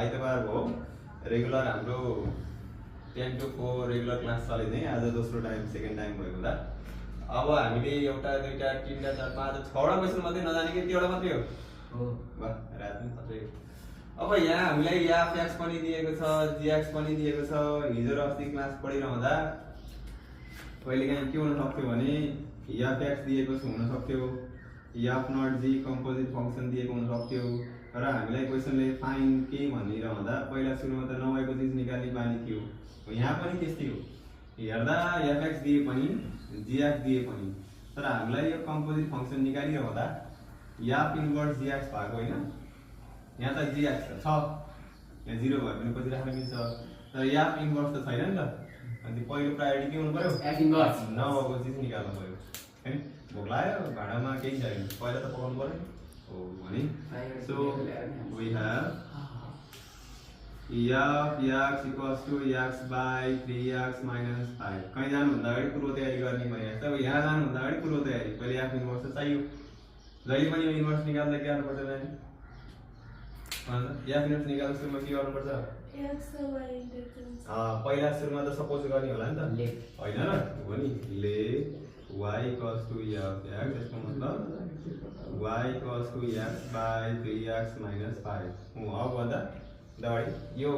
आइतबार हो रेगुलर हाम्रो 10 to 4 रेगुलर क्लास चलिने आज दोस्रो टाइम सेकेन्ड टाइम भएको होला। अब हामीले एउटा दुईटा तीनटा चार पाँच छवटा क्वेसन मात्रै नजाने कि त्यौटा मात्रै हो वाह रात पनि मात्रै। अब यहाँ हामीलाई f x पनि दिएको छ g x पनि दिएको छ। हिजो र अस्ति क्लास पढिरहँदा कहिलेकाहीँ के हुन सक्थ्यो भने f x दिएको हुन सक्थ्यो, f not g composite function दिएको हुन सक्थ्यो र हामीलाई क्वेसनले फाइन्ड के भनिरहँदा पहिला सुरुमा त नभएको चिज निकाल्ने बानी थियो। यहाँ पनि त्यस्तै हो, हेर्दा f x दिए पनि g x दिए पनि तर हामीलाई यो कम्पोजिट फंक्सन निकालिरहँदा f इन्भर्स g x भएको हैन। यहाँ त g x छ, यहाँ 0 भए पनि पछि राख्न मिल्छ तर f इन्भर्स त छैन नि त। अनि पहिलो प्रायोरिटी के हुनु पर्यो, f इन्भर्स नभएको चिज निकाल्नु पर्यो हैन। भोक लाग्यो भाडामा केही छैन पहिला त पकाउनु पर्यो हो भने। So we have f x equals to x by 3x minus 5। कहीं जानुभन्दा अगाडि पूर्व तयारी गर्ने भने जस्तो अब यहाँ जानुभन्दा अगाडि पूर्व तयारी पहिले f इन्भर्स चाहियो। जहिले पनि यो इन्भर्स निकाल्दा के गर्नुपर्छ नानी? f इन्भर्स निकाल्दा सुरुमा के गर्नुपर्छ? x र y इन्टरचेन्ज। पहिला सुरुमा त सपोज गर्ने होला नि त हैन र हो नि। ले y equals to f x यसको मतलब y equals to x by 3x minus 5 हो। अब भन्दा दबाडी यो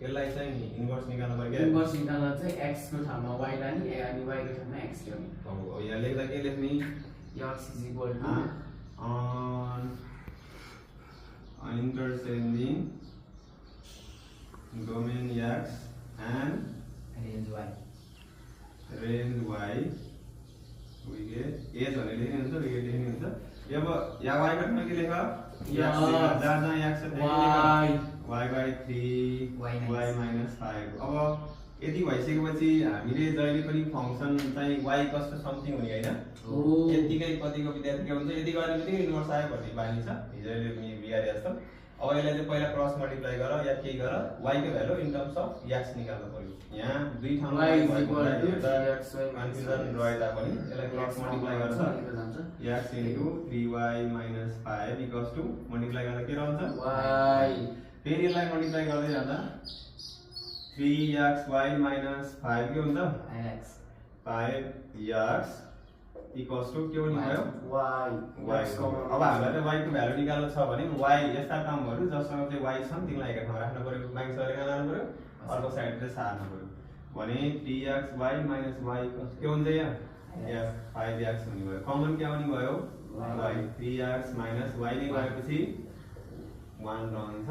यसलाई चाहिँ इन्भर्स निकाल्नु पर्यो। इन्भर्स निकाल्दा चाहिँ x को ठाउँमा y लाने अनि y को ठाउँमा x ल्याउने। अब यहाँ लेख्दा के लेख्ने? x is equal to on interchanging domain x and range y we get a भने लेख्ने हुन्छ, we get लेख्ने हुन्छ। अब यहाँ y को ठाउँमा के लेख? जहाँ x छ त्यही लेख y by 3 y minus 5। अब यदि भइसकेपछि हामीले जहिले पनि फंक्सन चाहिँ y equals to something हुने हैन। यतिकै कतिको विद्यार्थी के हुन्छ यदि गर्ने बित्तिकै इन्भर्स आयो भन्ने बानी छ हिजोले पनि बिगारे जस्तो। अब यसलाई चाहिँ पहिला क्रस मल्टिप्लाई गर या केही गर y को value in terms of x निकाल्नु पर्यो। यहाँ दुई ठाउँमा y भएको equal to कन्फ्युजन रहे तापनि यसलाई क्रस मल्टिप्लाई गर्छ x into 3y minus 5 equals to multiply गर्दा के रहन्छ y। फेरि यसलाई मल्टिप्लाई गर्दै जाँदा 3xy minus 5 के हुन्छ x 5x equals to के हुने भयो y। अब हामीलाई त y को भ्यालु निकाल्नु छ भने y यस्ता टर्महरु जससँग चाहिँ y छन् तिनलाई एकै ठाउँमा राख्नु पर्यो। माइनस गरेर कहाँ लानु पर्यो? अर्को साइड चाहिँ सार्नु पर्यो भने 3xy minus y के हुन्छ यहाँ 5x हुने भयो। कमन के आउने भयो y। 3x minus y नै गएपछि 1 रहन्छ।